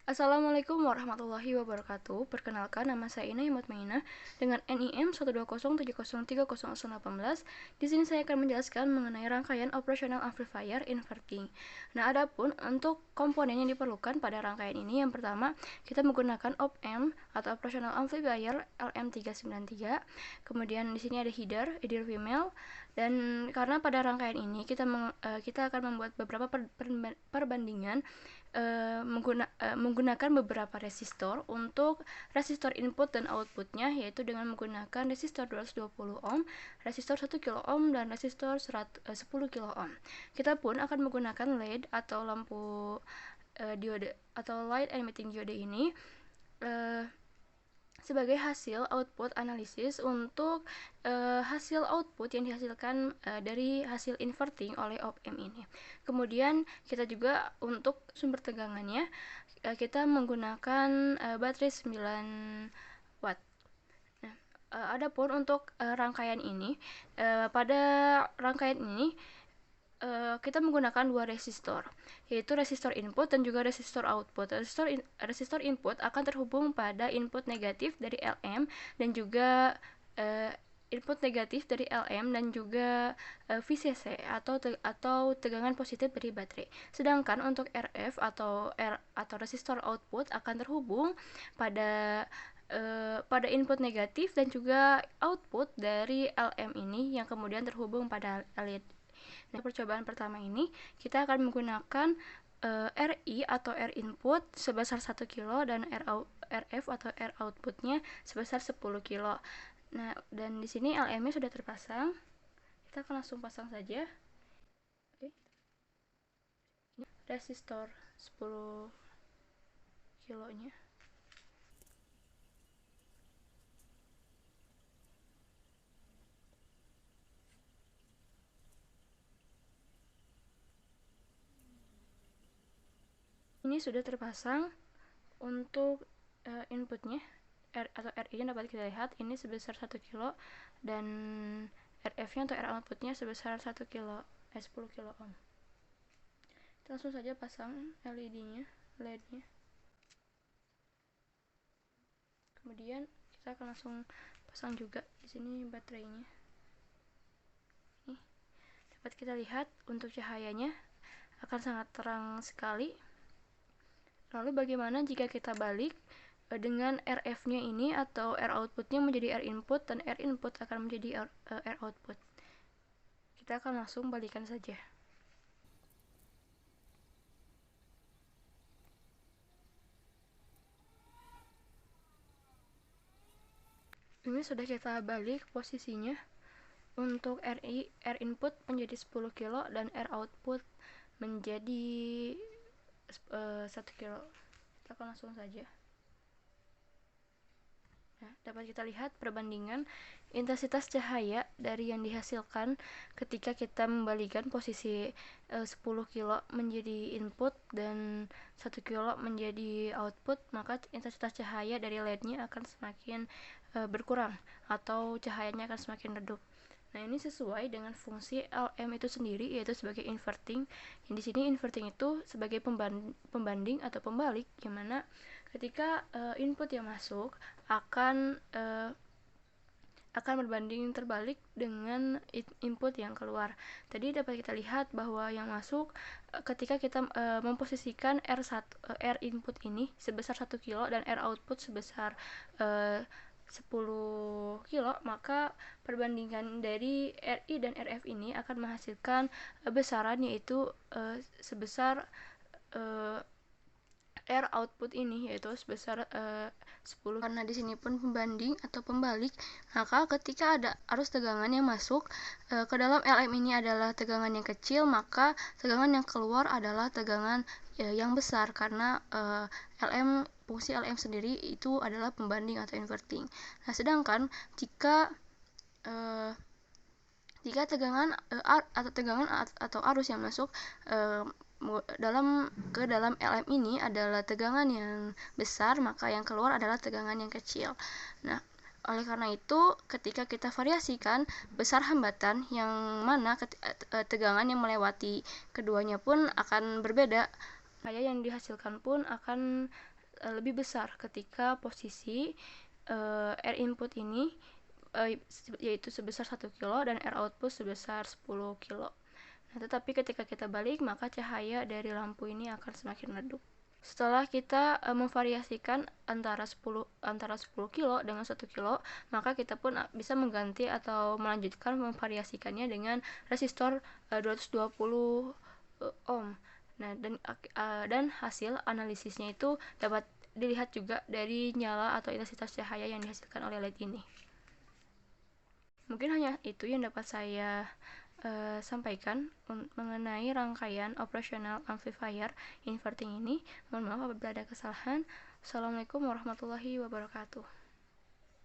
Assalamualaikum warahmatullahi wabarakatuh. Perkenalkan, nama saya Ina Mutmainah dengan NIM 120703018. Di sini saya akan menjelaskan mengenai rangkaian operational amplifier inverting. Nah, adapun untuk komponen yang diperlukan pada rangkaian ini, yang pertama kita menggunakan op-amp atau operational amplifier LM393. Kemudian di sini ada header female. Dan karena pada rangkaian ini kita akan membuat beberapa perbandingan menggunakan beberapa resistor untuk resistor input dan outputnya, yaitu dengan menggunakan resistor 220 ohm, resistor 1 kilo ohm, dan resistor 10 kilo ohm. Kita pun akan menggunakan LED atau lampu diode atau light emitting diode ini sebagai hasil output analisis untuk hasil output yang dihasilkan dari hasil inverting oleh op-amp ini. Kemudian kita juga untuk sumber tegangannya kita menggunakan baterai 9 watt. Nah, adapun untuk rangkaian ini, pada rangkaian ini kita menggunakan dua resistor, yaitu resistor input dan juga resistor output. Resistor input akan terhubung pada input negatif dari LM dan juga input negatif dari LM dan juga VCC atau tegangan positif dari baterai. Sedangkan untuk RF atau resistor output akan terhubung pada input negatif dan juga output dari LM ini yang kemudian terhubung pada LED. Nah, percobaan pertama ini kita akan menggunakan RI atau R input sebesar 1 kilo dan RF atau R outputnya sebesar 10 kilo. Nah, dan di sini LM-nya sudah terpasang. Kita akan langsung pasang saja. Oke. Ini resistor 10 kilonya. Ini sudah terpasang. Untuk inputnya atau RI-nya dapat kita lihat ini sebesar 1 kilo dan RF-nya atau R outputnya sebesar 1 kilo 10 kilo ohm. Kita langsung saja pasang LED-nya. Kemudian kita akan langsung pasang juga di sini baterainya. Nih, dapat kita lihat untuk cahayanya akan sangat terang sekali. Lalu bagaimana jika kita balik dengan RF-nya ini atau R outputnya menjadi R input dan R input akan menjadi R output? Kita akan langsung balikan saja. Ini sudah kita balik posisinya. Untuk R input menjadi 10 kilo dan R output menjadi 1 kilo. Kita akan langsung saja. Nah, dapat kita lihat perbandingan intensitas cahaya dari yang dihasilkan ketika kita membalikan posisi 10 kilo menjadi input dan 1 kilo menjadi output, maka intensitas cahaya dari LED-nya akan semakin berkurang atau cahayanya akan semakin redup. Nah, ini sesuai dengan fungsi LM itu sendiri, yaitu sebagai inverting. Yang di sini inverting itu sebagai pembanding atau pembalik, yang mana ketika input yang masuk akan berbanding terbalik dengan input yang keluar. Tadi dapat kita lihat bahwa yang masuk ketika kita memposisikan R input ini sebesar 1 kilo dan R output sebesar 10 kilo, maka perbandingan dari RI dan RF ini akan menghasilkan besaran, yaitu sebesar R output ini, yaitu sebesar 10. Karena di sini pun pembanding atau pembalik, maka ketika ada arus tegangan yang masuk ke dalam LM ini adalah tegangan yang kecil, maka tegangan yang keluar adalah tegangan yang besar, karena fungsi LM sendiri itu adalah pembanding atau inverting. Nah, sedangkan jika tegangan atau arus yang masuk ke dalam LM ini adalah tegangan yang besar, maka yang keluar adalah tegangan yang kecil. Nah, oleh karena itu, ketika kita variasikan besar hambatan yang mana tegangan yang melewati keduanya pun akan berbeda, cahaya yang dihasilkan pun akan lebih besar ketika posisi R input ini yaitu sebesar 1 kilo dan R output sebesar 10 kilo. Nah, tetapi ketika kita balik, maka cahaya dari lampu ini akan semakin redup. Setelah kita memvariasikan antara 10 kilo dengan 1 kilo, maka kita pun bisa mengganti atau melanjutkan memvariasikannya dengan resistor 220 ohm. Nah, dan hasil analisisnya itu dapat dilihat juga dari nyala atau intensitas cahaya yang dihasilkan oleh LED ini. Mungkin hanya itu yang dapat saya sampaikan mengenai rangkaian operasional amplifier inverting ini. Mohon maaf apabila ada kesalahan. Assalamualaikum warahmatullahi wabarakatuh.